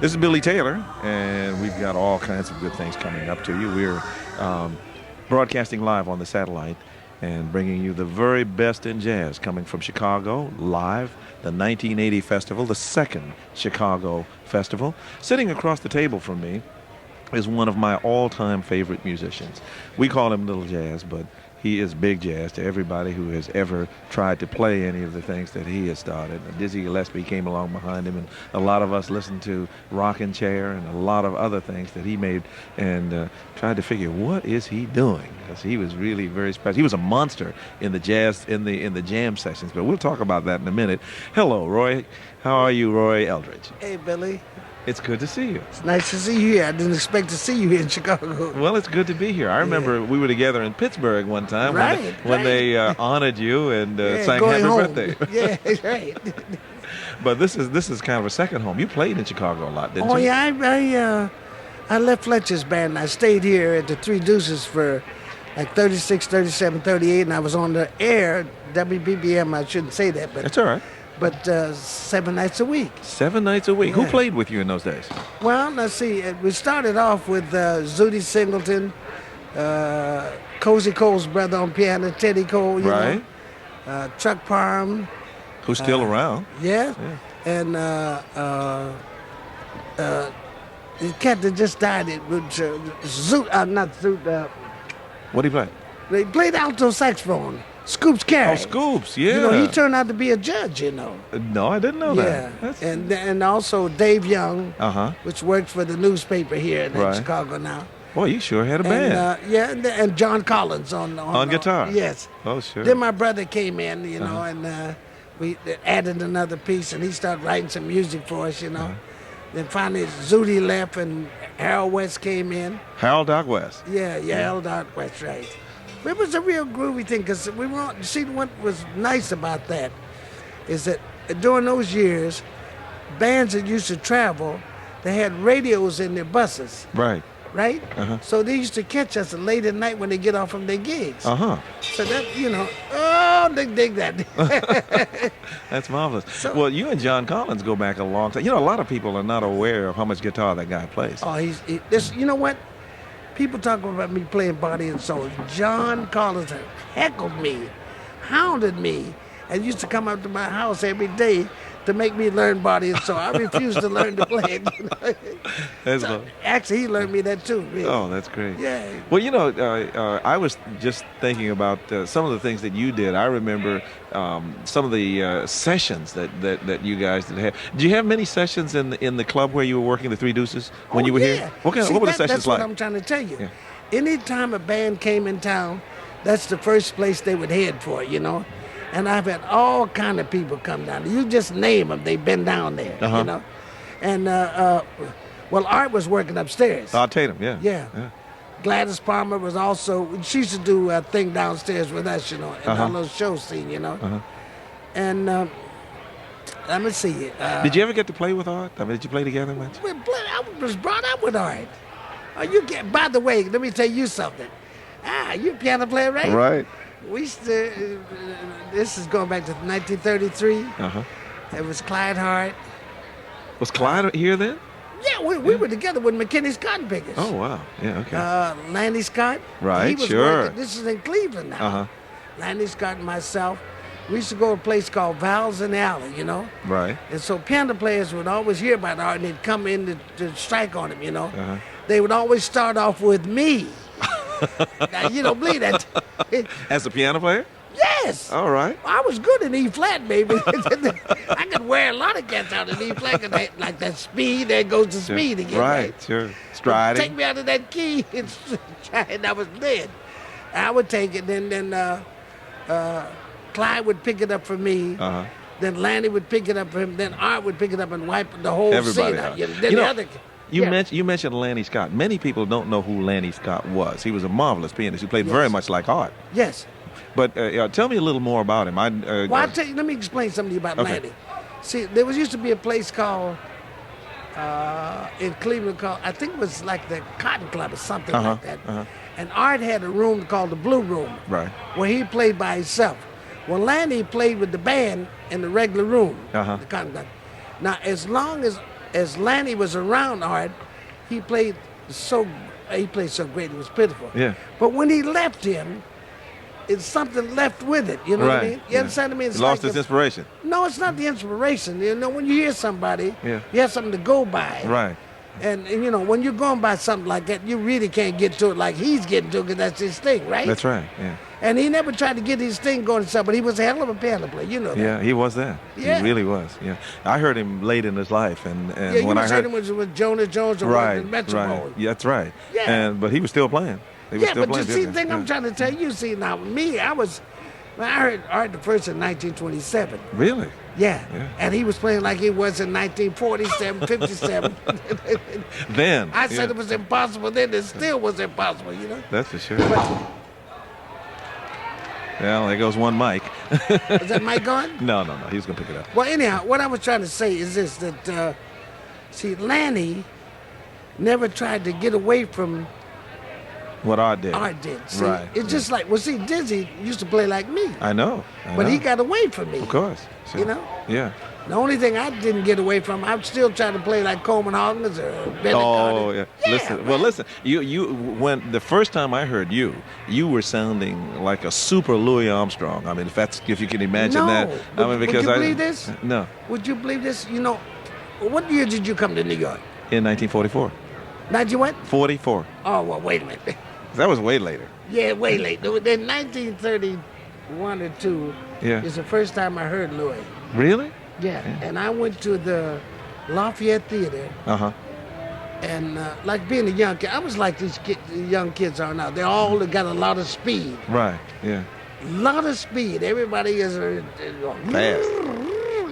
This is Billy Taylor, and we've got all kinds of good things coming up to you. We're broadcasting live on the satellite and bringing you the very best in jazz coming from Chicago, live, the 1980 festival, the second Chicago festival. Sitting across the table from me is one of my all-time favorite musicians. We call him Little Jazz, but he is big jazz to everybody who has ever tried to play any of the things that he has started. Dizzy Gillespie came along behind him, and a lot of us listened to Rockin' Chair and a lot of other things that he made and tried to figure, what is he doing? Because he was really very special. He was a monster in the jazz, in the jam sessions, but we'll talk about that in a minute. Hello, Roy. How are you, Roy Eldridge? Hey, Billy. It's good to see you. It's nice to see you here. I didn't expect to see you here in Chicago. Well, it's good to be here. I remember we were together in Pittsburgh one time when they honored you and sang Happy Birthday. Yeah, right. But this is kind of a second home. You played in Chicago a lot, didn't you? Oh, yeah. I left Fletcher's band. I stayed here at the Three Deuces for like 36, 37, 38, and I was on the air, WBBM. I shouldn't say that, but... That's all right. But 7 nights a week. 7 nights a week. Yeah. Who played with you in those days? Well, let's see. We started off with Zooty Singleton, Cozy Cole's brother on piano, Teddy Cole, you know, Chuck Parham. Who's still around. Yeah. And the cat that just died, it was not Zoot. What did he play? They played alto saxophone. Scoops Carey. Oh, Scoops, yeah. You know, he turned out to be a judge, you know. No, I didn't know that. Yeah, and also Dave Young, which works for the newspaper here in Chicago now. Boy, you sure had a band. And John Collins on guitar. Yes. Oh, sure. Then my brother came in, you know, and we added another piece, and he started writing some music for us, you know. Then finally Zooty left, and Harold West came in. Harold Doc West. Yeah, Harold Doc West, right. It was a real groovy thing, because see, what was nice about that is that during those years, bands that used to travel, they had radios in their buses. Right. Right? So they used to catch us late at night when they get off from their gigs. So that, you know, they dig that. That's marvelous. So, well, you and John Collins go back a long time. You know, a lot of people are not aware of how much guitar that guy plays. Oh, you know what? People talk about me playing body and soul. John Collins heckled me, hounded me, and used to come up to my house every day to make me learn body and soul. I refused to learn to play it. You know? That's cool. Actually, he learned me that too. Really. Oh, that's great. Yeah. Well, you know, I was just thinking about some of the things that you did. I remember some of the sessions that you guys did have. Did you have many sessions in the club where you were working, the Three Deuces, when you were here? What were the sessions that's like? That's what I'm trying to tell you. Yeah. Anytime a band came in town, that's the first place they would head for, you know. And I've had all kind of people come down. You just name them, they've been down there, you know. And, well, Art was working upstairs. Art Tatum, Yeah. Gladys Palmer was also, she used to do a thing downstairs with us, you know, in all those shows scene, you know. And let me see. Did you ever get to play with Art? I mean, did you play together much? I was brought up with Art. By the way, let me tell you something. You're a piano player, right? Right. We used to, this is going back to 1933. It was Clyde Hart. Was Clyde here then? Yeah, we were together with McKinney's Cotton Pickers. Oh, wow. Yeah, okay. Lanny Scott. Right, he was sure. Working, this is in Cleveland now. Lanny Scott and myself. We used to go to a place called Val's in the Alley, you know? Right. And so piano players would always hear about Art, and they'd come in to strike on him, you know? They would always start off with me. Now, you don't believe that. As a piano player? Yes. All right. I was good in E-flat, baby. I could wear a lot of cats out in E-flat, like that speed, there goes the speed again. Right, sure. Striding. Take me out of that key, and I was dead. I would take it, then Clyde would pick it up for me. Then Lanny would pick it up for him. Then Art would pick it up and wipe the whole Everybody scene out. out. Then You mentioned Lanny Scott. Many people don't know who Lanny Scott was. He was a marvelous pianist who played very much like Art. Yes. But tell me a little more about him. I'll tell you, let me explain something about Lanny. See, there used to be a place called, in Cleveland called, I think it was like the Cotton Club or something like that. And Art had a room called the Blue Room. Right. Where he played by himself. Well, Lanny played with the band in the regular room, the Cotton Club. Now, as long as as Lanny was around Art, he played so great, it was pitiful. Yeah. But when he left him, it's something left with it, you know what I mean? You understand what I mean? It's He lost like his inspiration. No, it's not the inspiration. You know, when you hear somebody, Yeah. you have something to go by. Right. And, you know, when you're going by something like that, you really can't get to it like he's getting to it because that's his thing, right? That's right, yeah. And he never tried to get his thing going himself, but he was a hell of a piano player, you know that. Yeah, he was that. Yeah. He really was, yeah. I heard him late in his life, and Yeah, you when I was heard him with Jonas Jones or right, Metro right. Bowl. Yeah, that's right. Yeah. But he was still playing. He was Yeah, still but you playing. see, the didn't thing he? I'm trying to tell you, see, now, me, I heard Art the first in 1927. Really? Yeah. Yeah. And he was playing like he was in 1947, 57. Then. I said yeah. it was impossible then, it still was impossible, you know? That's for sure. But, Well, there goes one mic. is that mic gone? No, he was going to pick it up. Well, anyhow, what I was trying to say is this, that, see, Lanny never tried to get away from What Art did. Art did. See, Right. it's just like, well, see, Dizzy used to play like me, I know. but he got away from me. Of course. Sure. You know? Yeah. The only thing I didn't get away from, I'm still trying to play like Coleman Hawkins or Benny Oh, Carter. yeah. Listen. Well, listen. When the first time I heard you were sounding like a super Louis Armstrong. I mean, if you can imagine No. that. I mean, because would you believe this? No. Would you believe this? You know, what year did you come to New York? In 1944. 90 what? 44. Oh, well, wait a minute. That was way later. Yeah, way late. Then 1931 or 2 Yeah. is the first time I heard Louis. Really? Yeah. And I went to the Lafayette Theater, Uh huh. and like being a young kid, I was like these young kids are now. They all got a lot of speed. Right. Yeah. Lot of speed. Everybody is Fast.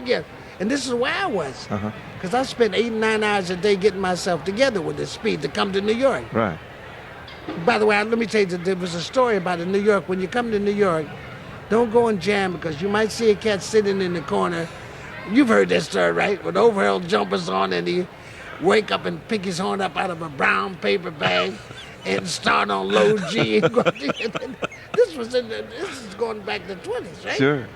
Yeah. And this is where I was. Uh-huh. Because I spent 8 and 9 hours a day getting myself together with this speed to come to New York. Right. By the way, let me tell you, there was a story about in New York. When you come to New York, don't go and jam because you might see a cat sitting in the corner. You've heard that story, right? With overall jumpers on, and he wake up and pick his horn up out of a brown paper bag and start on low G. This is going back to the 20s, right? Sure.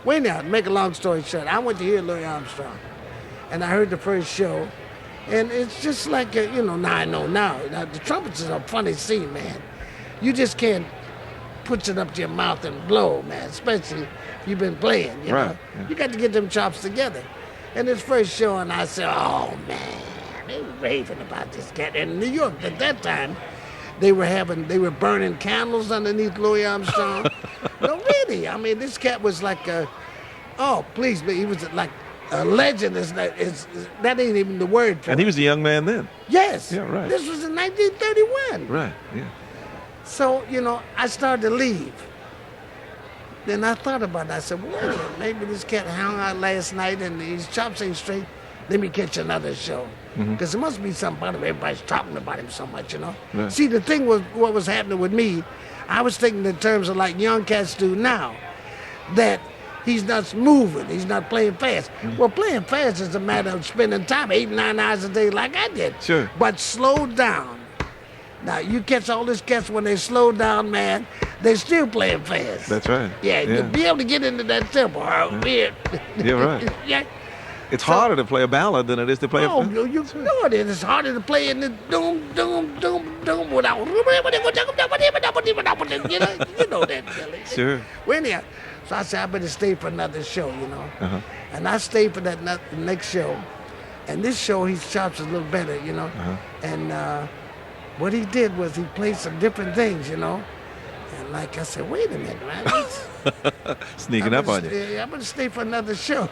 Wait now, make a long story short, I went to hear Louis Armstrong, and I heard the first show, and it's just like, now I know now. Now, the trumpets is a funny scene, man. You just can't put it up to your mouth and blow, man, especially if you've been playing, you Right, know. yeah. You got to get them chops together. And this first show, and I said, oh, man, they were raving about this cat. And in New York, at that time, they were burning candles underneath Louis Armstrong. No, really. I mean, this cat was like please, but he was like a legend. That ain't even the word for And he it. was a young man then. Yes. Yeah, right. This was in 1931. Right. Yeah. So, I started to leave. Then I thought about it. I said, well, wait a minute, maybe this cat hung out last night and his chops ain't straight. Let me catch another show. Because there must be something about him. Everybody's talking about him so much, Right. See, the thing was, what was happening with me, I was thinking in terms of like young cats do now, that he's not moving, he's not playing fast. Well, playing fast is a matter of spending time, 8, 9 hours a day like I did. Sure. But slow down. Now, you catch all these cats when they slow down, man, they still playing fast. That's right. Yeah, to be able to get into that tempo, weird. Yeah, right. Yeah. It's harder to play a ballad than it is to play Oh, a. you know it is. It's harder to play in the doom, doom, doom, doom without. You know that, Billy. Sure. Well, anyhow, so I said, I better stay for another show, Uh-huh. And I stayed for that next show. And this show, his chops was a little better, Uh-huh. And what he did was he played some different things, And like I said, wait a minute, man. Sneaking up on you. I'm going to stay for another show.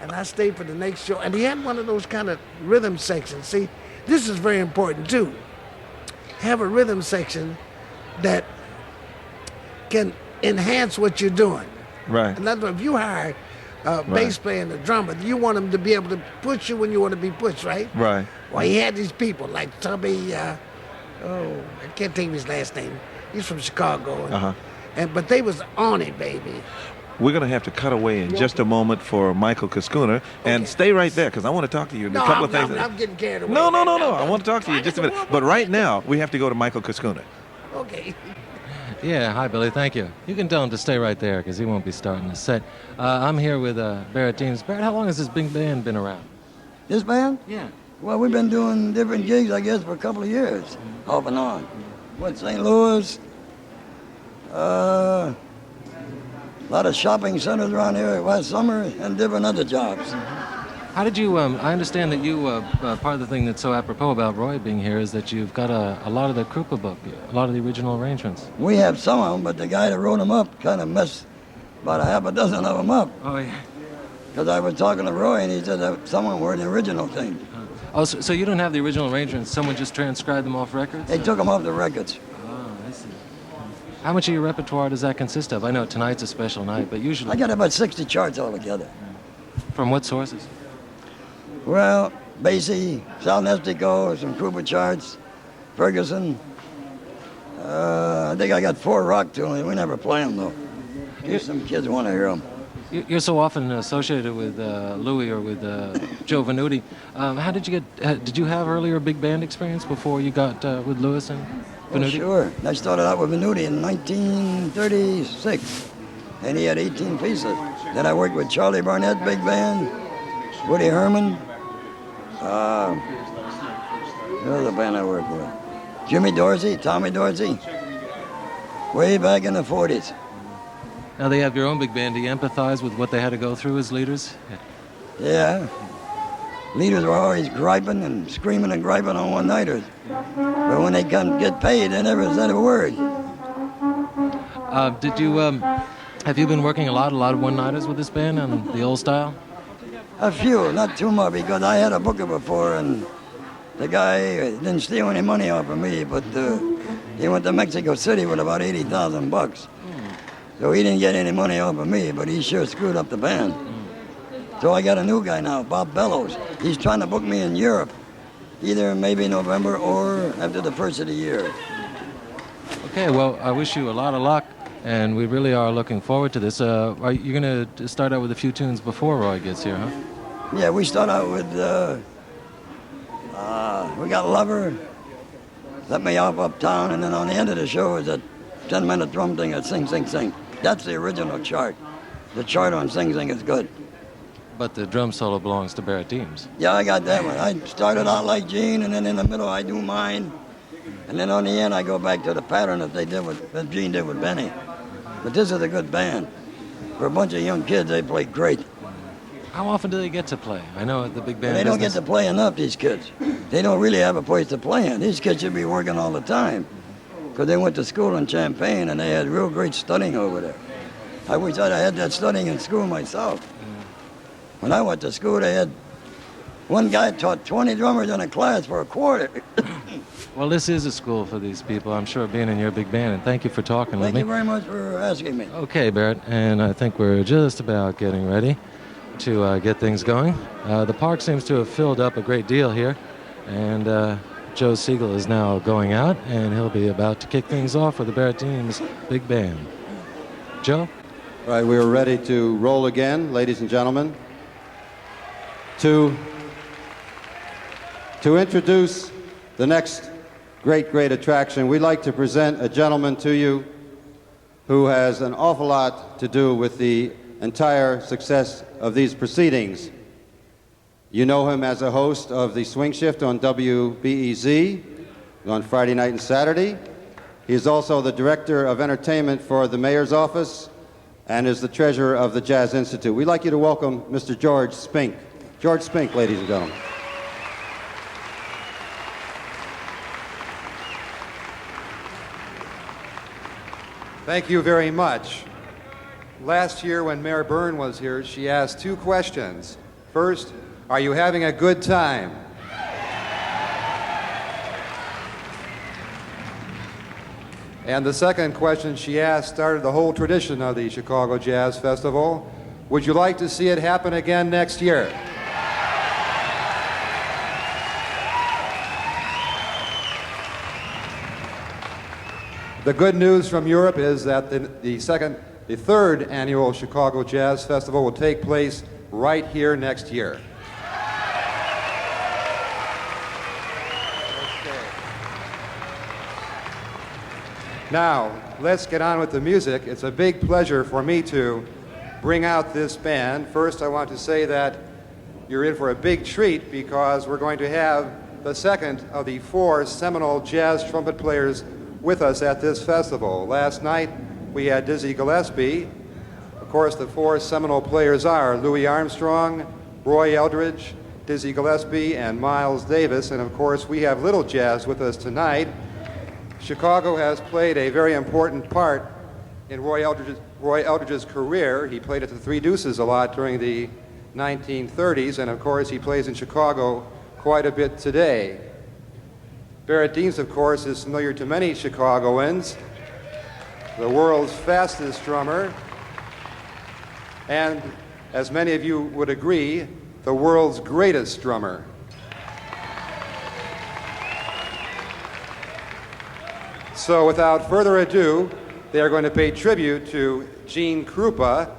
And I stayed for the next show. And he had one of those kind of rhythm sections. See, this is very important, too. Have a rhythm section that can enhance what you're doing. Right. In other words, if you hire a bass player and a drummer, you want them to be able to push you when you want to be pushed, right? Right. Well, he had these people like Tubby, I can't think of his last name. He's from Chicago. Uh-huh. But they was on it, baby. We're going to have to cut away in just a moment for Michael Cuscuna. And stay right there because I want to talk to you. A couple of things. I'm getting carried away. No. I want to talk to you in just a minute. But right now, we have to go to Michael Cuscuna. Okay. Yeah, hi, Billy. Thank you. You can tell him to stay right there because he won't be starting the set. I'm here with Barrett Deems. Barrett, how long has this big band been around? This band? Yeah. Well, we've been doing different gigs, I guess, for a couple of years, off and on. Went St. Louis, a lot of shopping centers around here last summer, and different other jobs. How did you, I understand that you, part of the thing that's so apropos about Roy being here is that you've got a lot of the Krupa book, a lot of the original arrangements. We have some of them, but the guy that wrote them up kind of messed about a half a dozen of them up. Oh, yeah. Because I was talking to Roy, and he said that some of them were the original thing. Oh, so you don't have the original arrangements, someone just transcribed them off records? They took them off the records. Oh, I see. How much of your repertoire does that consist of? I know tonight's a special night, but usually... I got about 60 charts altogether. From what sources? Well, Basie, South Nestico, some Krupa charts, Ferguson. I think I got 4 rock tunes. We never play them, though. In case some kids want to hear them. You're so often associated with Louis or with Joe Venuti. How did you get? Did you have earlier big band experience before you got with Louis and Venuti? Oh, sure. I started out with Venuti in 1936, and he had 18 pieces. Then I worked with Charlie Barnett, big band, Woody Herman. Another band I worked with. Jimmy Dorsey, Tommy Dorsey. Way back in the 40s. Now they have your own big band. Do you empathize with what they had to go through as leaders? Yeah. Leaders were always griping and screaming and griping on one-nighters. But when they come get paid, they never said a word. Did you, have you been working a lot of one-nighters with this band on the old style? A few, not too much, because I had a booker before, and the guy didn't steal any money off of me, but he went to Mexico City with about $80,000. So he didn't get any money off of me, but he sure screwed up the band. So I got a new guy now, Bob Bellows. He's trying to book me in Europe, either maybe November or after the first of the year. Okay, well, I wish you a lot of luck, and we really are looking forward to this. Are you going to start out with a few tunes before Roy gets here, huh? Yeah, we start out with, we got Lover, Let Me Off Uptown, and then on the end of the show is a 10-minute drum thing at Sing, Sing, Sing. That's the original chart. The chart on Sing, Sing is good. But the drum solo belongs to Barrett Deems. Yeah, I got that one. I started out like Gene, and then in the middle I do mine. And then on the end I go back to the pattern that Gene did with Benny. But this is a good band. For a bunch of young kids, they play great. How often do they get to play? I know the big band They don't get business- to play enough, these kids. They don't really have a place to play in. These kids should be working all the time. Because they went to school in Champaign, and they had real great studying over there. I wish I'd had that studying in school myself. When I went to school, they had one guy taught 20 drummers in a class for a quarter. Well, this is a school for these people, I'm sure, being in your big band, and thank you for talking with Thank me. you very much for asking me. Okay, Barrett, and I think we're just about getting ready to get things going. The park seems to have filled up a great deal here, and Joe Siegel is now going out, and he'll be about to kick things off with the Barrett Deems Big Band. Joe? All right, we are ready to roll again, ladies and gentlemen. To introduce the next great attraction, we'd like to present a gentleman to you who has an awful lot to do with the entire success of these proceedings. You know him as a host of the Swing Shift on WBEZ on Friday night and Saturday. He is also the Director of Entertainment for the Mayor's Office and is the Treasurer of the Jazz Institute. We'd like you to welcome Mr. George Spink. George Spink, ladies and gentlemen. Thank you very much. Last year when Mayor Byrne was here, she asked 2 questions. First, are you having a good time? And the second question she asked started the whole tradition of the Chicago Jazz Festival. Would you like to see it happen again next year? The good news from Europe is that the third annual Chicago Jazz Festival will take place right here next year. Now, let's get on with the music. It's a big pleasure for me to bring out this band. First, I want to say that you're in for a big treat because we're going to have the second of the 4 seminal jazz trumpet players with us at this festival. Last night we had Dizzy Gillespie. Of course, the 4 seminal players are Louis Armstrong, Roy Eldridge, Dizzy Gillespie, and Miles Davis. And of course, we have Little Jazz with us tonight. Chicago has played a very important part in Roy Eldridge's career. He played at the Three Deuces a lot during the 1930s, and of course, he plays in Chicago quite a bit today. Barrett Deems, of course, is familiar to many Chicagoans, the world's fastest drummer, and as many of you would agree, the world's greatest drummer. So without further ado, they are going to pay tribute to Gene Krupa,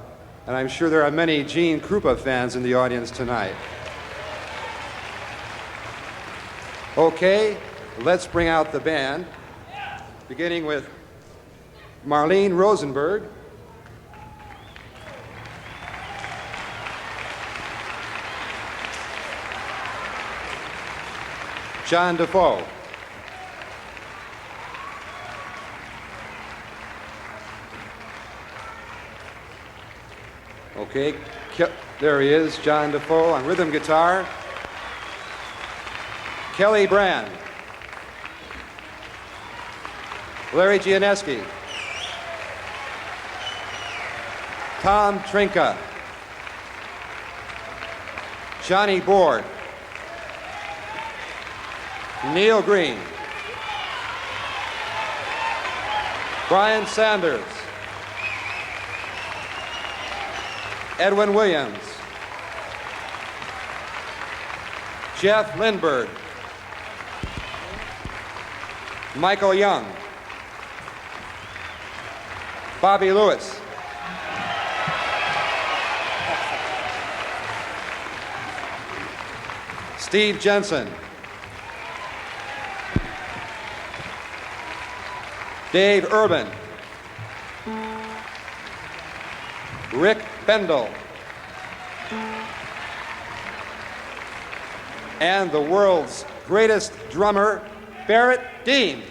and I'm sure there are many Gene Krupa fans in the audience tonight. Okay, let's bring out the band, beginning with Marlene Rosenberg, John Defoe, okay, there he is, John Defoe on rhythm guitar, Kelly Brand, Larry Gianeski, Tom Trinka, Johnny Board, Neil Green, Brian Sanders, Edwin Williams, Jeff Lindbergh, Michael Young, Bobby Lewis, Steve Jensen, Dave Urban, Rick Bendel, and the world's greatest drummer, Barrett Deems.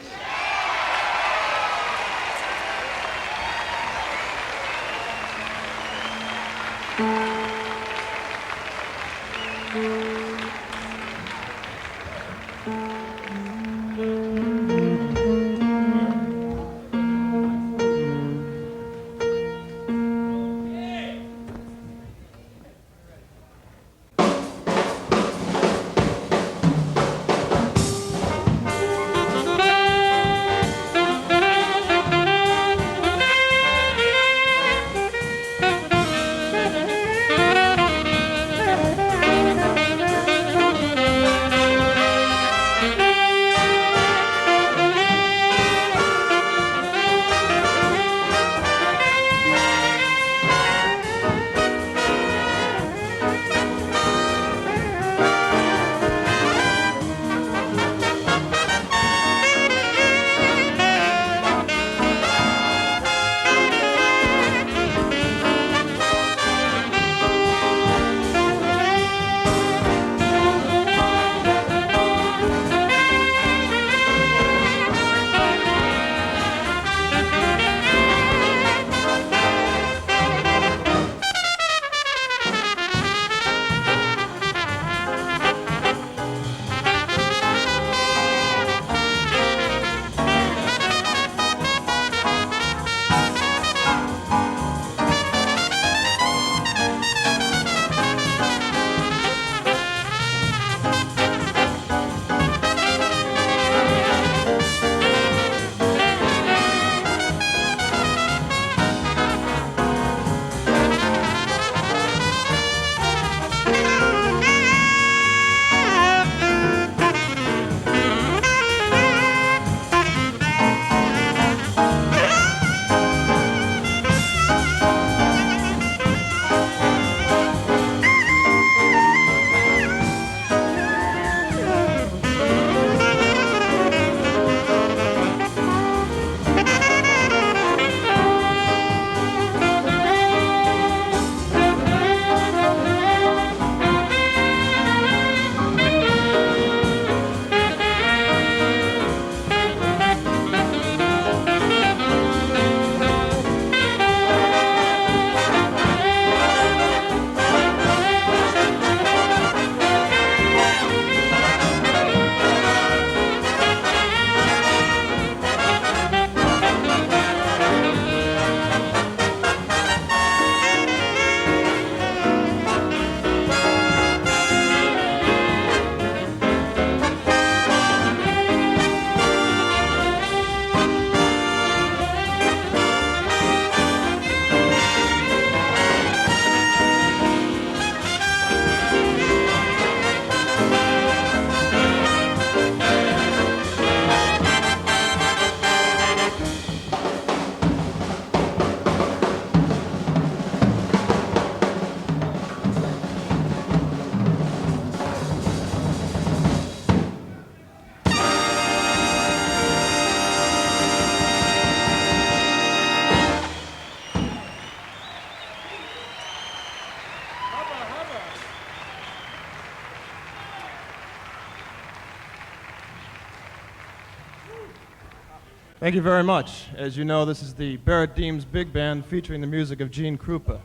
Thank you very much. As you know, this is the Barrett Deems Big Band featuring the music of Gene Krupa.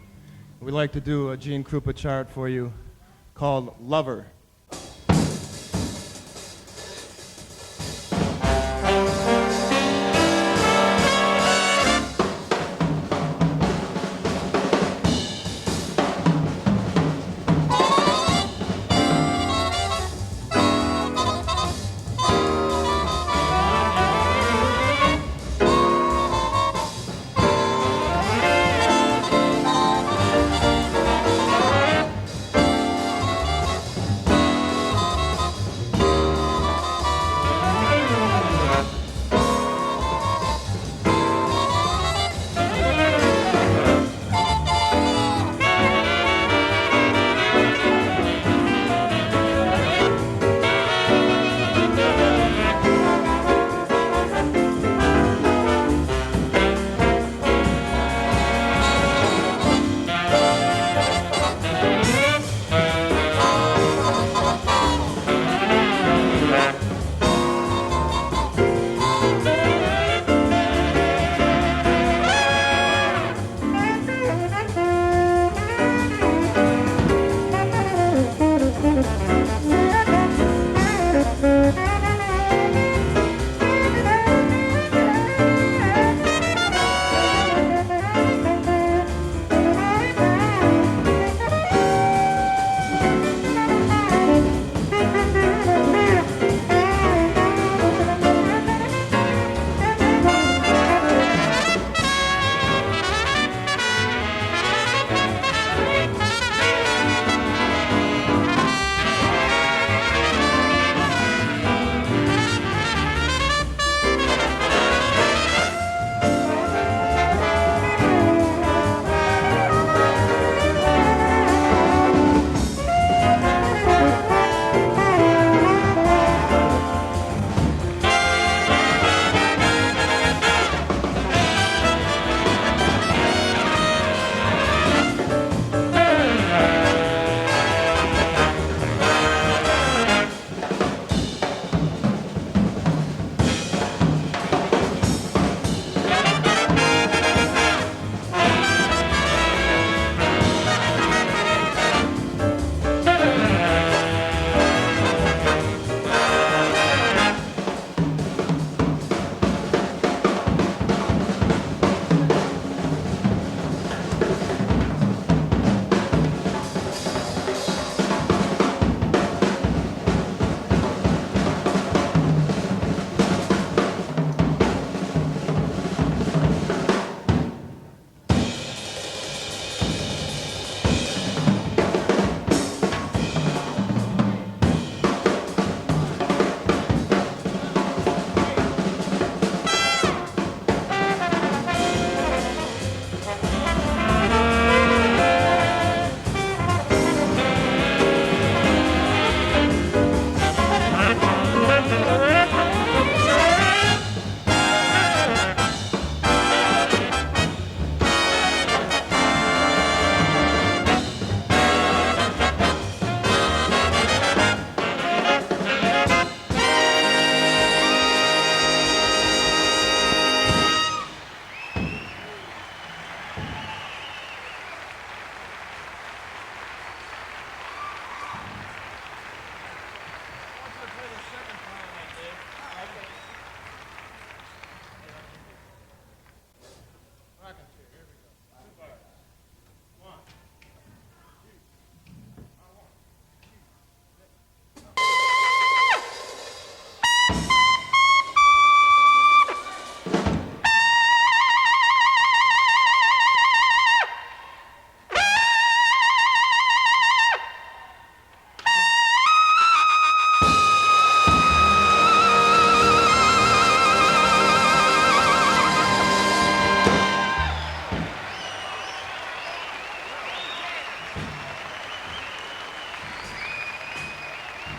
We'd like to do a Gene Krupa chart for you called Lover.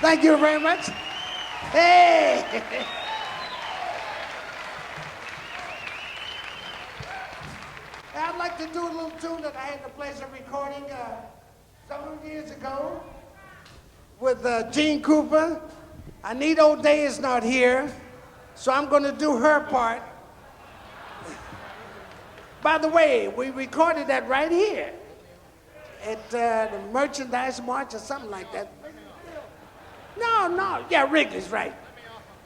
Thank you very much. Hey! I'd like to do a little tune that I had the pleasure of recording several years ago with Gene Krupa. Anita O'Day is not here, so I'm going to do her part By the way, we recorded that right here at the Merchandise March or something like that. No, yeah, Wrigley's right.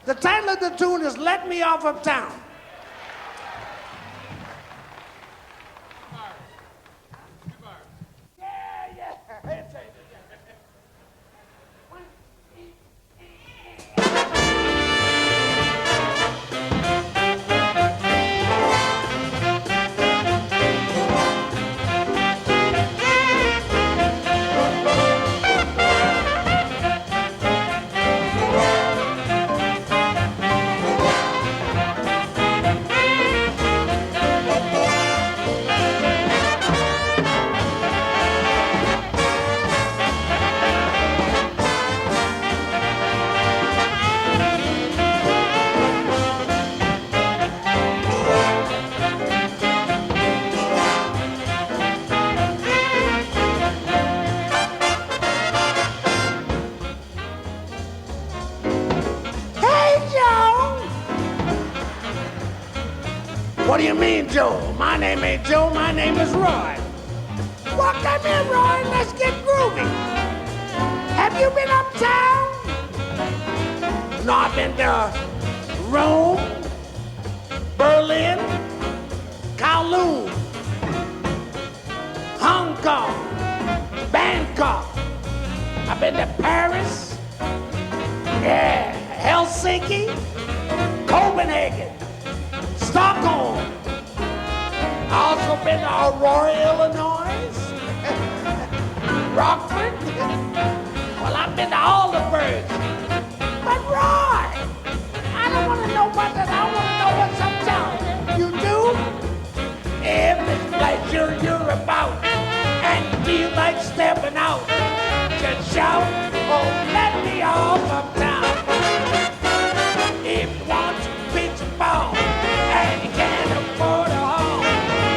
The title of the tune is Let Me Off Uptown. What do you mean, Joe? My name ain't Joe, my name is Roy. Well, come in, Roy, let's get groovy. Have you been uptown? No, I've been to Rome, Berlin, Kowloon, Hong Kong, Bangkok. I've been to Paris, yeah, Helsinki, Copenhagen, Stockholm. I also been to Aurora, Illinois, Rockford. Well, I've been to all the birds. But Roy, I don't want to know about that. I want to know what's uptown. You do? If it's pleasure you're about, and do you like stepping out? Just shout, oh, let me off uptown. If you want to pitch a ball, and you can't afford a hall,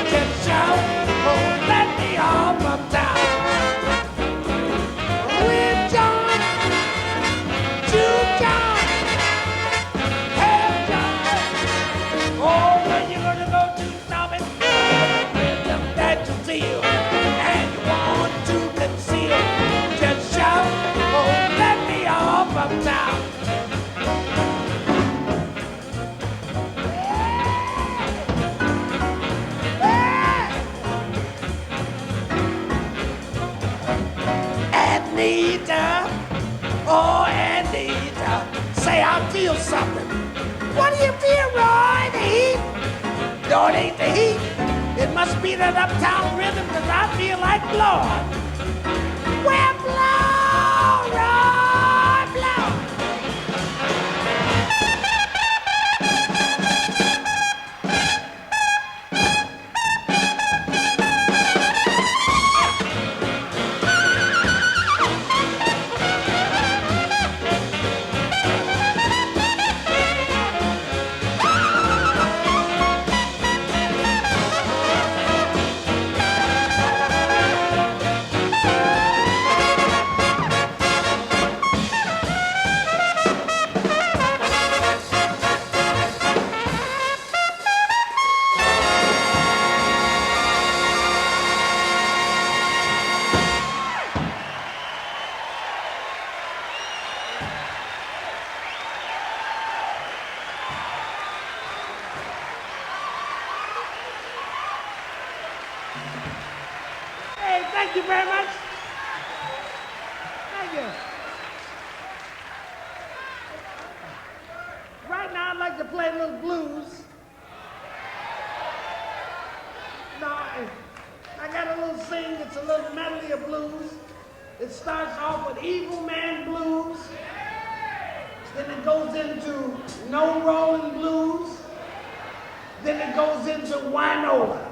just shout, oh, let me off uptown. With John, to John, hey John. Oh, when you're gonna go to stop it, with them that you feel, and you want to conceal, just shout, oh, let me off uptown. Anita, oh Anita, say I feel something. What do you feel, Roy? The heat? No, it ain't the heat. It must be that uptown rhythm, cause I feel like blowing. Well, blow, Roy, blow. Thank you very much. Thank you. Right now, I'd like to play a little blues. No, I got a little sing. It's a little medley of blues. It starts off with Evil Man Blues. Then it goes into No Rolling Blues. Then it goes into Winola.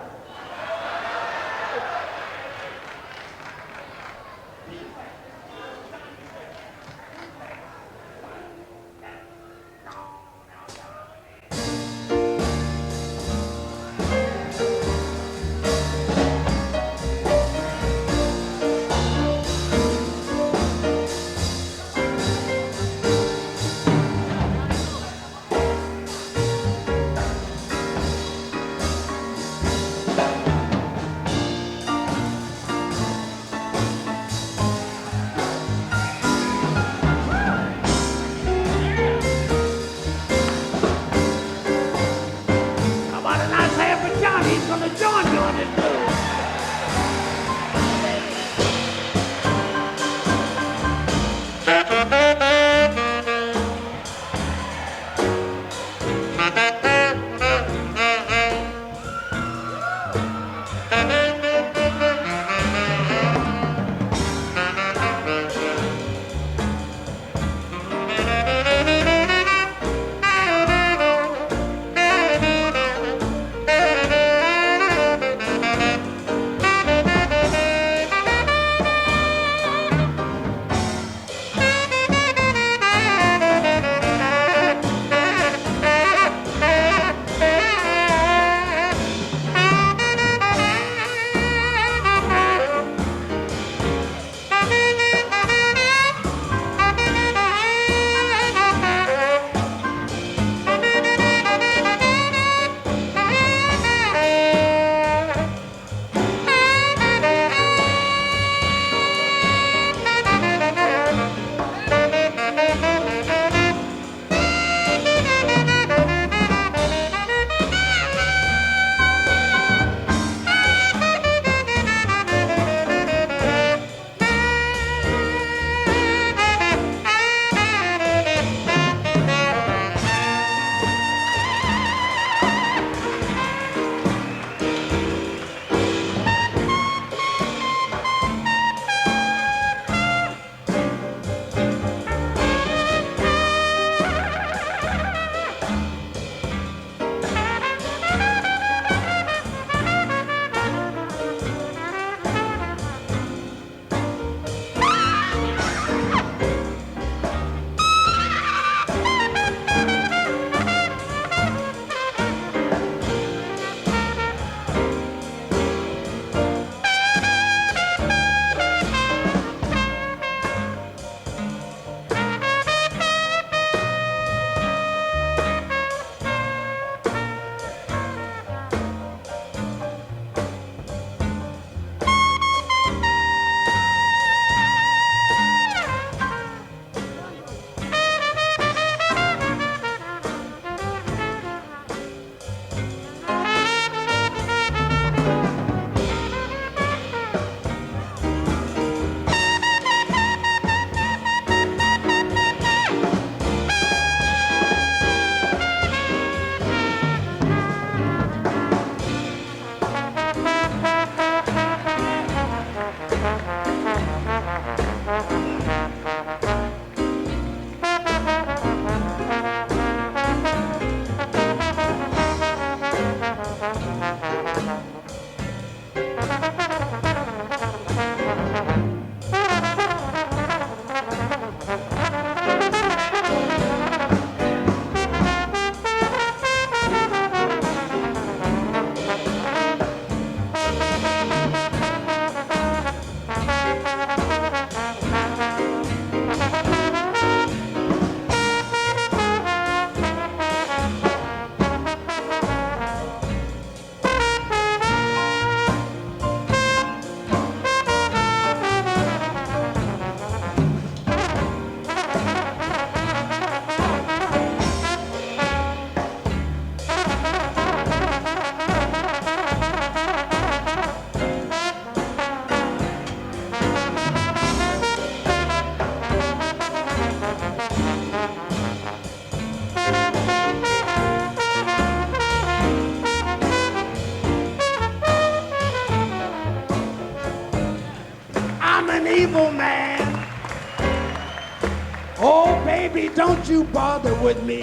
don't you bother with me.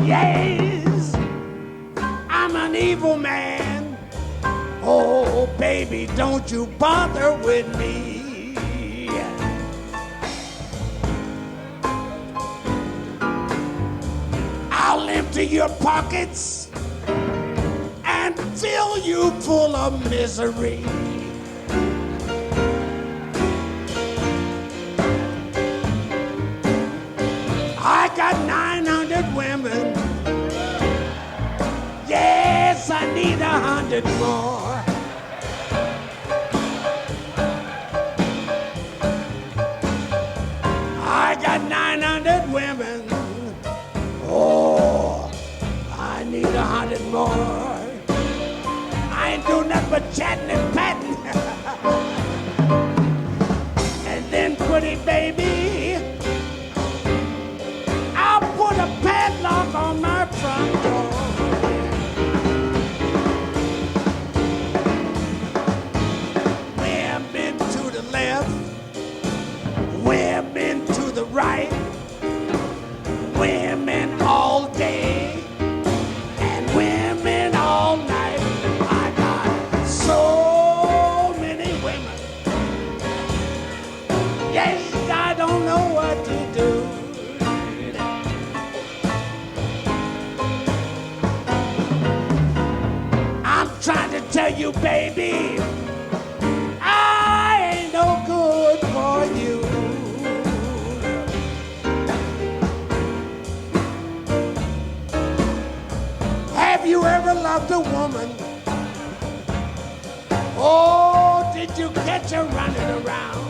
Yes, I'm an evil man. Oh, baby, don't you bother with me. I'll empty your pockets and fill you full of misery. I got 900 women. Yes, I need 100 more. I got 900 women. Oh, I need 100 more. I ain't doing nothing but chatting and patting. And then, pretty baby, I'll put a padlock on my front door. Women to the left, women to the right, women all day, and women all night. I got so many women. Yes, I don't know what to do. I'm trying to tell you, baby, I ain't no good for you. Have you ever loved a woman? Oh, did you catch her running around?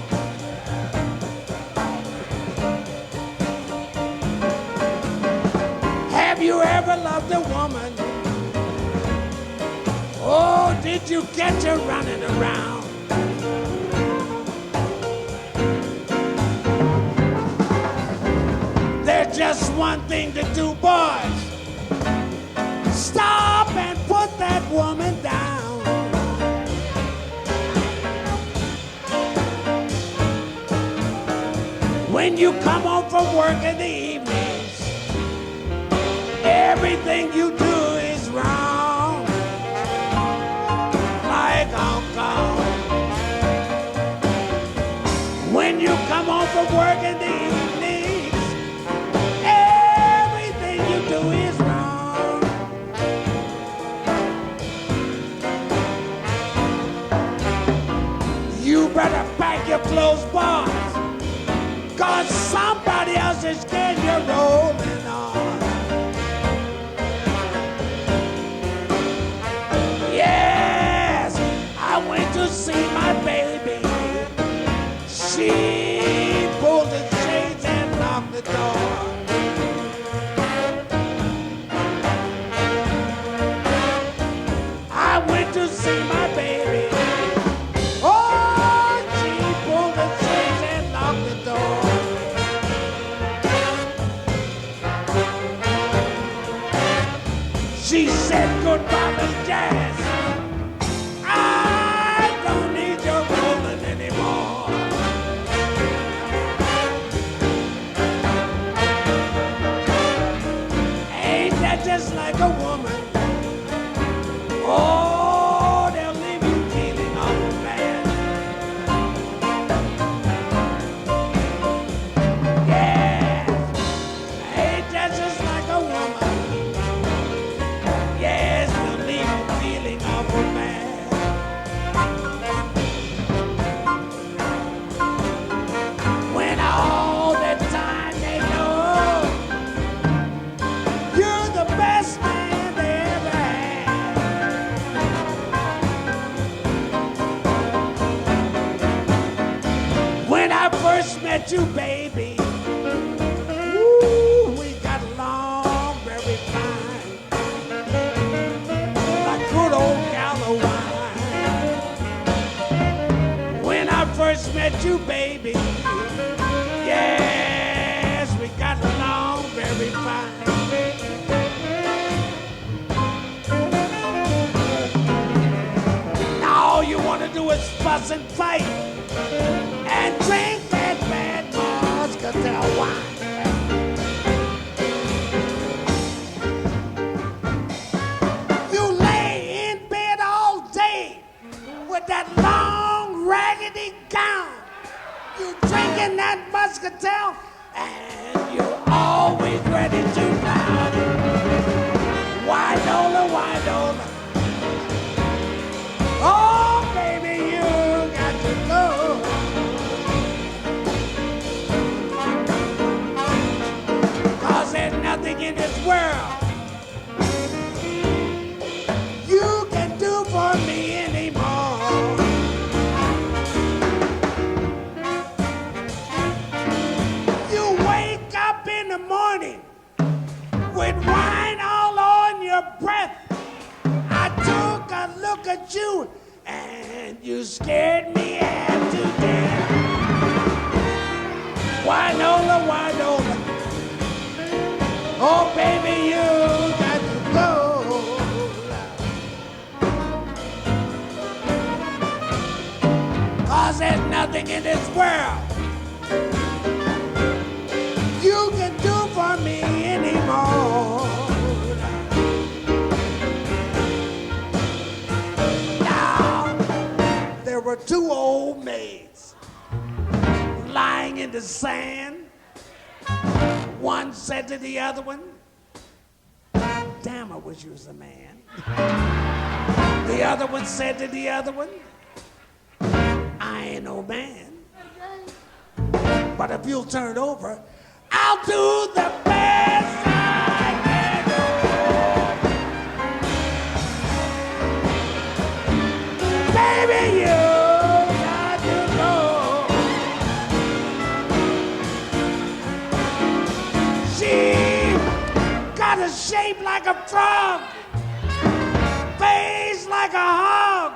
Have you ever loved a woman? Oh, did you catch her running around? There's just one thing to do, boys. Stop and put that woman down. When you come home from work in the evenings, everything you do is wrong. Like Hong Kong. When you come home from work in the evenings, everything you do is wrong. You better pack your clothes, boys, 'cause somebody else is getting you rolling on. Yes, I went to see my baby. She pulled the shades and locked the door. I went to see my baby. Oh, she pulled the shades and locked the door. She said goodbye to jazz. I don't need your rolling anymore. Ain't that just like a woman? Oh, they'll leave you feeling awful bad. Yeah, ain't that just like a woman? Yes, they'll leave you feeling awful bad. When all the time they know you're the best man they ever had. When I first met you, baby, ooh, we got along very fine, like good old Gallo wine. When I first met you, baby, yes, we got along very fine. Now all you want to do is fuss and fight and drink that bad muscatel wine. You lay in bed all day with that long raggedy gown. You drinking that muscatel and you're always ready to drown. Winola, Winola. Oh, baby, you got to go. 'Cause there's nothing in this world you can do for me anymore. You wake up in the morning with wine all on your breath. I took a look at you and you scared me half to death. Winola, Winola. Oh, baby, you got to go. 'Cause there's nothing in this world you can do for me anymore. Now, there were two old maids lying in the sand. One said to the other one, damn, I wish you was a man. The other one said to the other one, I ain't no man. But if you'll turn over, I'll do the best I can do. Baby, you got to go. She got a shape like a frog, face like a hog.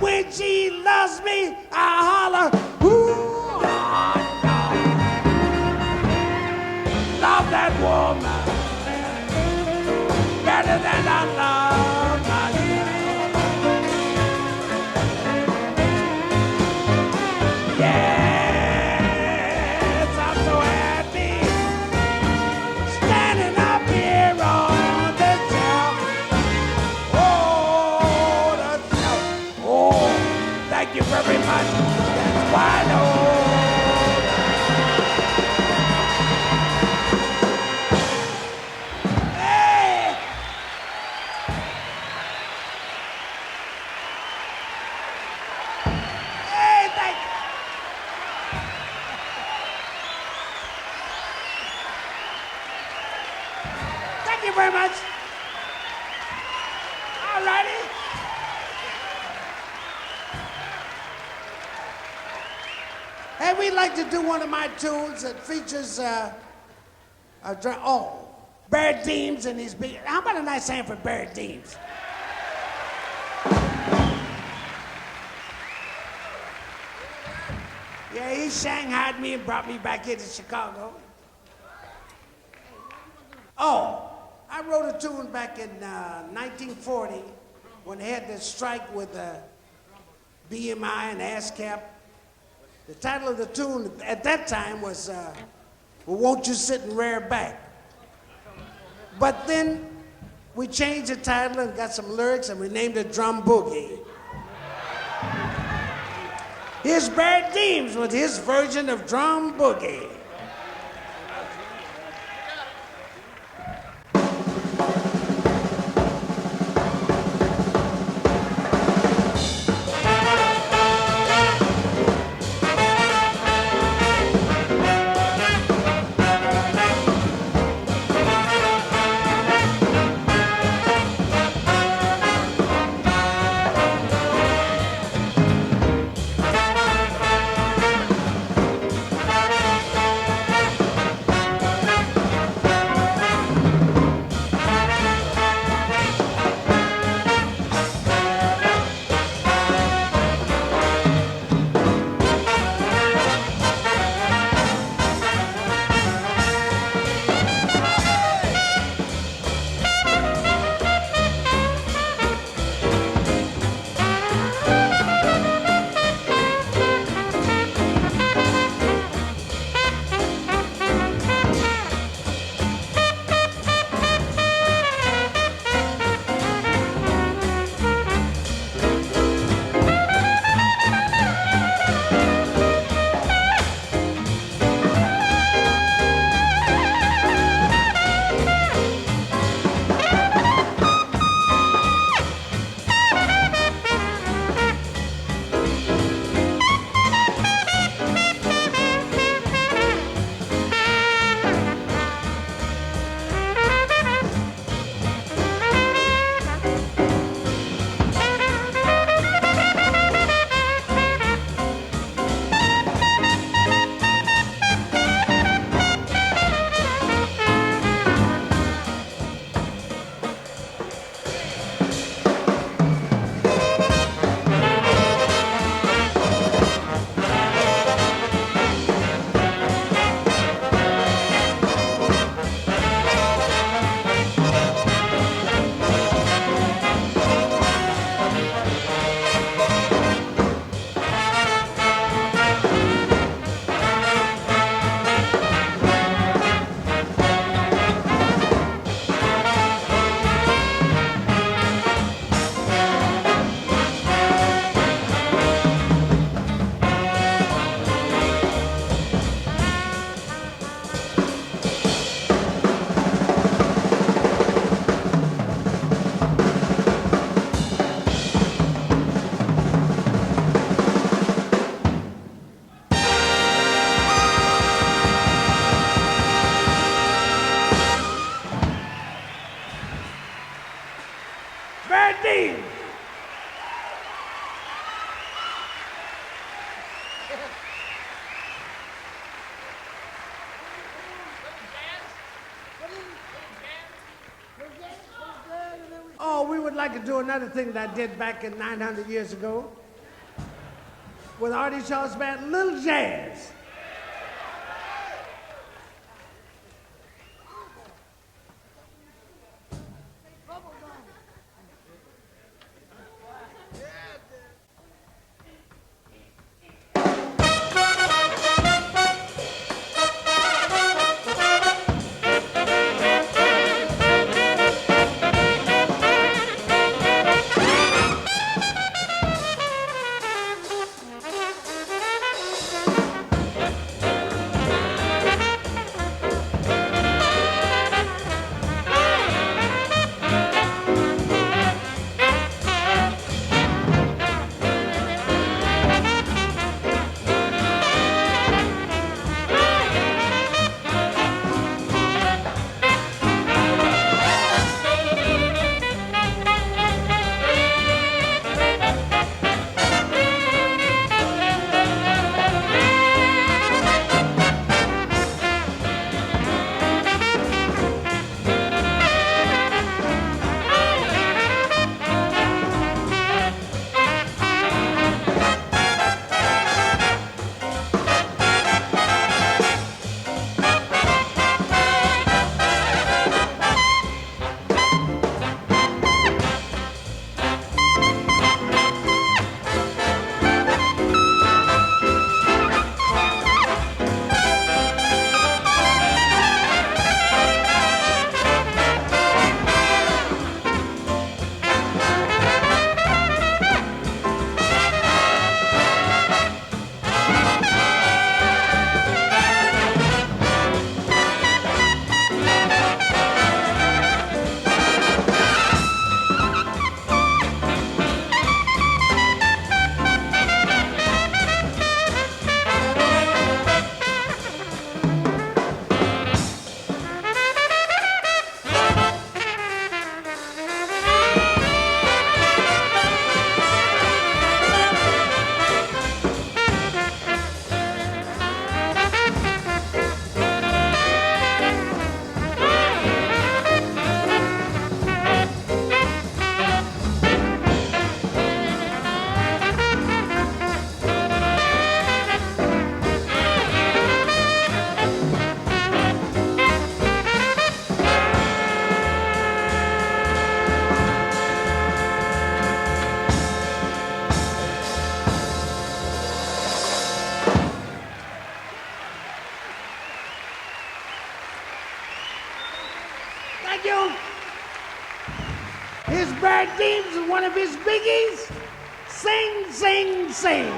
When she loves me, I holler, ooh, hot dog. Love that woman better than I love myself. Yes, I'm so happy standing up here on the shelf. Oh, the shelf. Oh, thank you very much. That's why I know. Thank you very much. All righty. Hey, we'd like to do one of my tunes that features Barrett Deems and his big. How about a nice hand for Barrett Deems? Yeah, he shanghaied me and brought me back here to Chicago. Oh, I wrote a tune back in 1940 when they had this strike with BMI and ASCAP. The title of the tune at that time was, well, Won't You Sit and Rear Back? But then we changed the title and got some lyrics and we named it Drum Boogie. Here's Barrett Deems with his version of Drum Boogie. like to do another thing that I did back in 900 years ago with Artie Shaw's band, Little Jazz. Thank you. Here's Barrett Deems and one of his biggies. Sing, sing, sing.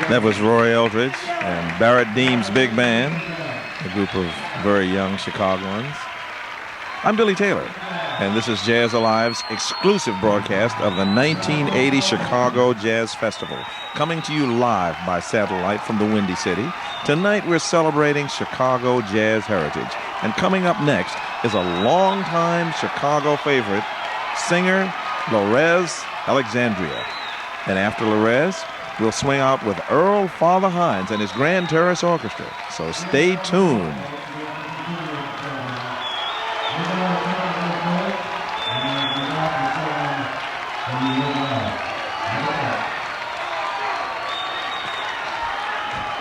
That was Roy Eldridge and Barrett Deems Big Band, a group of very young Chicagoans. I'm Billy Taylor, and this is Jazz Alive's exclusive broadcast of the 1980 Chicago Jazz Festival, coming to you live by satellite from the Windy City. Tonight we're celebrating Chicago jazz heritage, and coming up next is a longtime Chicago favorite, singer Lorez Alexandria. And after Lorez, we'll swing out with Earl Father Hines and his Grand Terrace Orchestra. So stay tuned.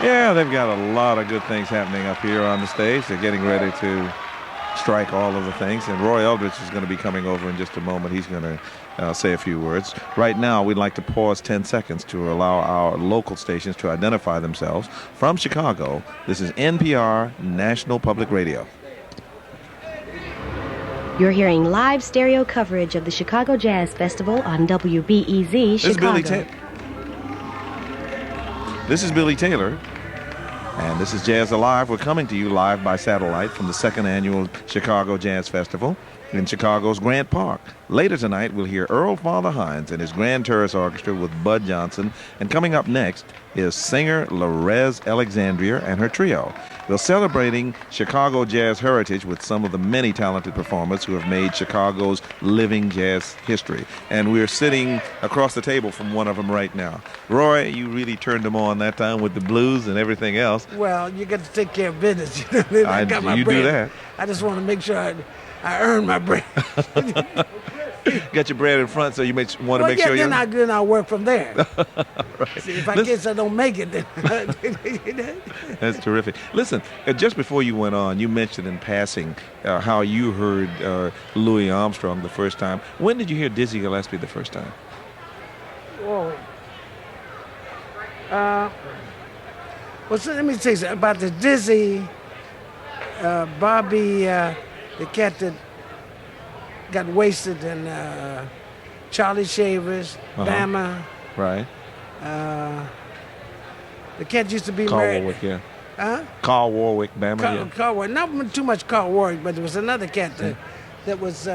Yeah, they've got a lot of good things happening up here on the stage. They're getting ready to strike all of the things. And Roy Eldridge is going to be coming over in just a moment. He's going to say a few words. Right now, we'd like to pause 10 seconds to allow our local stations to identify themselves. From Chicago, this is NPR, National Public Radio. You're hearing live stereo coverage of the Chicago Jazz Festival on WBEZ Chicago. This is Billy Taylor, and this is Jazz Alive. We're coming to you live by satellite from the second annual Chicago Jazz Festival in Chicago's Grant Park. Later tonight, we'll hear Earl Father Hines and his Grand Terrace Orchestra with Bud Johnson. And coming up next is singer Lorez Alexandria and her trio. They're celebrating Chicago jazz heritage with some of the many talented performers who have made Chicago's living jazz history. And we're sitting across the table from one of them right now. Roy, you really turned them on that time with the blues and everything else. Well, you got to take care of business. I got my bread. Do that. I just want to make sure I earn my bread. Got your bread in front, so you want to make sure you're... Then I'll work from there. Right. See, if I guess I don't make it, then... That's terrific. Listen, just before you went on, you mentioned in passing how you heard Louis Armstrong the first time. When did you hear Dizzy Gillespie the first time? Whoa. Well, so let me tell you something about the Dizzy, Bobby, the cat that got wasted, and Charlie Shavers, Bama. Right. The cat used to be Carl married. Warwick, yeah. Huh? Carl Warwick, Bama, Carl Warwick. Not too much Carl Warwick, but there was another cat that was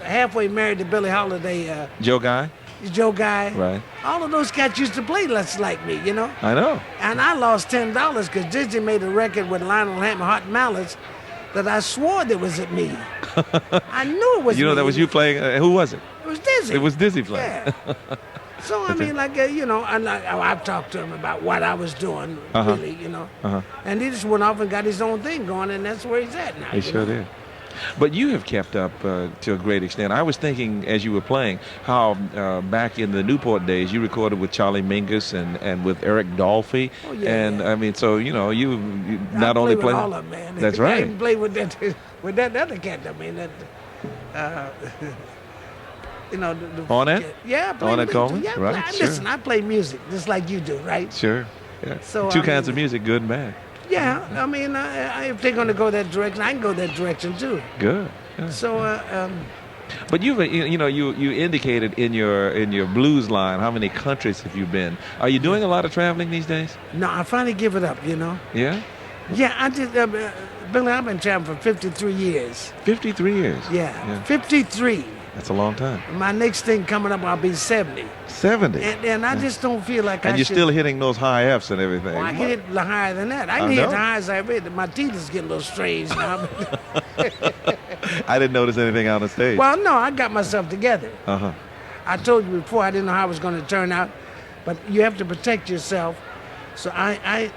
halfway married to Billie Holiday. Joe Guy? Joe Guy. Right. All of those cats used to play less like me, you know? I know. And I lost $10 because Dizzy made a record with Lionel Hampton, Hot Mallets, that I swore that was at me. I knew it was You know, me. that was you playing. Who was it? It was Dizzy. It was Dizzy playing. Yeah. So, I mean, like, you know, and I've talked to him about what I was doing, really, you know. And he just went off and got his own thing going, and that's where he's at now. He sure did. But you have kept up to a great extent. I was thinking, as you were playing, how back in the Newport days, you recorded with Charlie Mingus and with Eric Dolphy. Oh, yeah, and, yeah. I mean, so, you know, you not only play play... with all of them, man. That's I right. even played with that other cat, I mean, that... you know, Ornette? Yeah, I played Ornette Coleman? Yeah, Right, listen, I play music just like you do, right? Sure. Yeah. So, Two kinds of music, good and bad. Yeah, I mean, if they're going to go that direction, I can go that direction too. Good. So, but you indicated in your blues line how many countries have you been? Are you doing a lot of traveling these days? no, I finally give it up, you know. Yeah. Yeah, I did. Billy, I've been traveling for 53 years. 53 years. Yeah. 53. That's a long time. My next thing coming up, I'll be 70. 70. And I just don't feel like and I you're should. still hitting those high Fs and everything. Well, I can hit higher than that. I can hit higher as I read. My teeth is getting a little strange now. I didn't notice anything on the stage. Well, no, I got myself together. Uh-huh. I told you before I didn't know how it was going to turn out, but you have to protect yourself. So I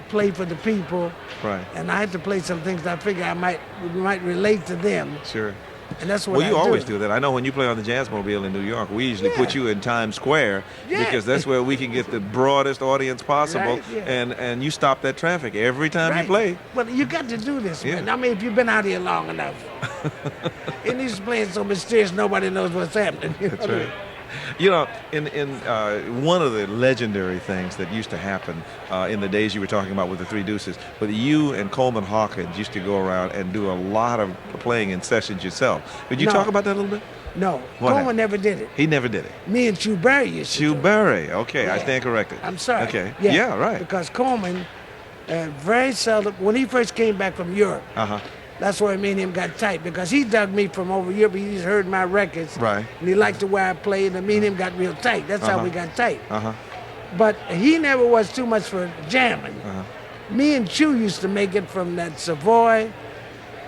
play for the people, Right. and I had to play some things that I figure I might relate to them. Sure. And that's what Well, you I always do that. I know when you play on the Jazzmobile in New York, we usually put you in Times Square because that's where we can get the broadest audience possible, Right, yeah. and you stop that traffic every time you play. Well, you got to do this, man. Yeah. I mean, if you've been out here long enough. And he's playing so mysterious, nobody knows what's happening. That's right. You know, in one of the legendary things that used to happen in the days you were talking about with the Three Deuces, but you and Coleman Hawkins used to go around and do a lot of playing in sessions yourself. Could you talk about that a little bit? No, What Coleman happened? never did it. He never did it. Me and Chu Berry used to Chu do it. Berry. Okay, I Yeah. stand corrected. I'm sorry. Okay. Yeah, Yeah, right. Because Coleman, very seldom, when he first came back from Europe, Uh-huh. that's where me and him got tight because he dug me from over Europe. He's heard my records. Right. And he liked the way I played, and me and him got real tight. That's how we got tight. Uh-huh. But he never was too much for jamming. Uh-huh. Me and Chu used to make it from that Savoy,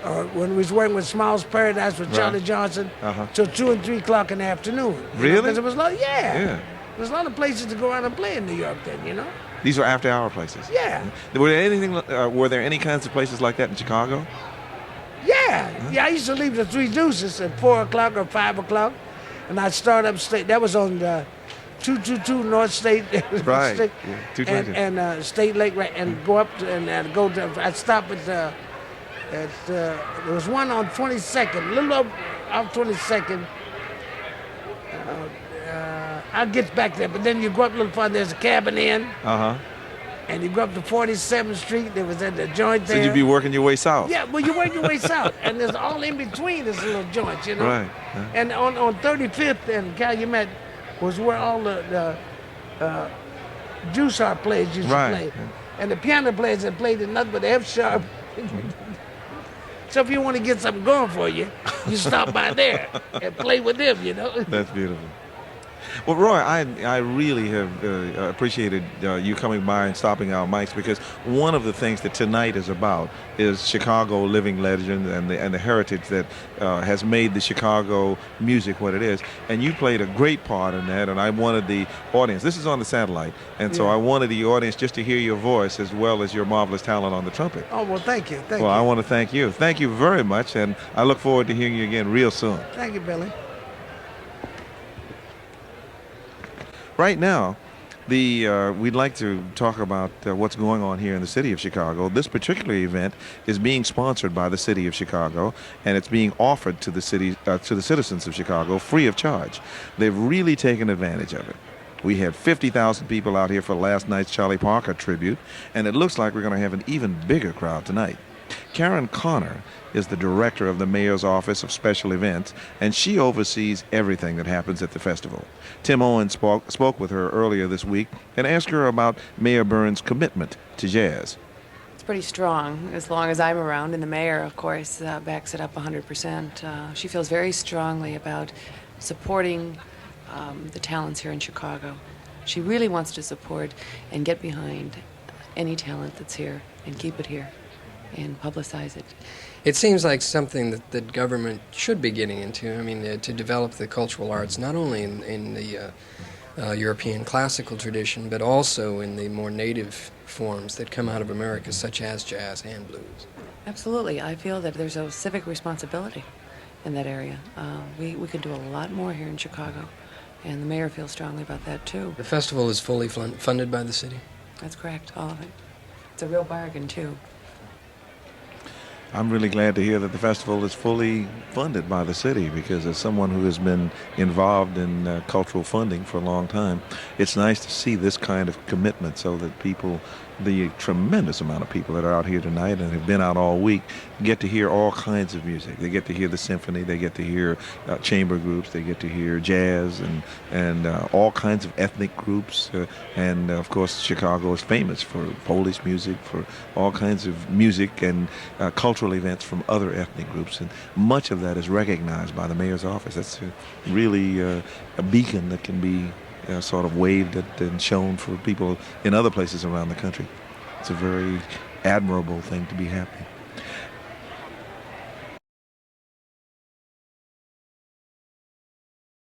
or when we was working with Small's Paradise with Charlie Johnson, Uh-huh. till 2 and 3 o'clock in the afternoon. Really? Because it was like, Yeah. There was a lot of places to go out and play in New York then, you know? These were after-hour places. Yeah. Were there any kinds of places like that in Chicago? Yeah. Yeah, I used to leave the Three Deuces at 4 o'clock or 5 o'clock, and I'd start upstate. That was on the 222 North State. Right. State, Yeah, 222. and State Lake, right, and go up to, and I'd go to, I'd stop there was one on 22nd, a little off 22nd. I'll get back there, but then you go up a little farther, there's a Cabin Inn, Uh-huh. and you go up to 47th Street, there was at the joint So there. you'd be working your way south. Yeah, well, you work your way south, and there's all in between this little joints, you know. Right. And on 35th and Calumet was where all the juice harp players used Right. to play, and the piano players that played in nothing but F sharp. So if you want to get something going for you, you stop by there and play with them, you know. That's beautiful. Well, Roy, I really have appreciated you coming by and stopping our mics, because one of the things that tonight is about is Chicago living legend and the heritage that has made the Chicago music what it is. And you played a great part in that, and I wanted the audience, this is on the satellite, and so I wanted the audience just to hear your voice as well as your marvelous talent on the trumpet. Oh, well, thank you. Thank Well, I you. want to thank you. Thank you very much, and I look forward to hearing you again real soon. Thank you, Billy. Right now, we'd like to talk about what's going on here in the city of Chicago. This particular event is being sponsored by the city of Chicago, and it's being offered to the citizens of Chicago free of charge. They've really taken advantage of it. We had 50,000 people out here for last night's Charlie Parker tribute, and it looks like we're going to have an even bigger crowd tonight. Karen Connor is the director of the Mayor's Office of Special Events, and she oversees everything that happens at the festival. Tim Owen spoke with her earlier this week and asked her about Mayor Burns' commitment to jazz. It's pretty strong, as long as I'm around, and the mayor, of course, backs it up 100%. She feels very strongly about supporting the talents here in Chicago. She really wants to support and get behind any talent that's here and keep it here and publicize it. It seems like something that the government should be getting into. I mean, to develop the cultural arts, not only in the European classical tradition, but also in the more native forms that come out of America, such as jazz and blues. Absolutely. I feel that there's a civic responsibility in that area. We could do a lot more here in Chicago, and the mayor feels strongly about that, too. The festival is fully funded by the city? That's correct, all of it. It's a real bargain, too. I'm really glad to hear that the festival is fully funded by the city, because as someone who has been involved in cultural funding for a long time, it's nice to see this kind of commitment so that people, the tremendous amount of people that are out here tonight and have been out all week, get to hear all kinds of music. They get to hear the symphony, they get to hear chamber groups, they get to hear jazz and all kinds of ethnic groups. And of course, Chicago is famous for Polish music, for all kinds of music and cultural events from other ethnic groups. And much of that is recognized by the mayor's office. That's really a beacon that can be sort of waved at and shown for people in other places around the country. It's a very admirable thing to be happening.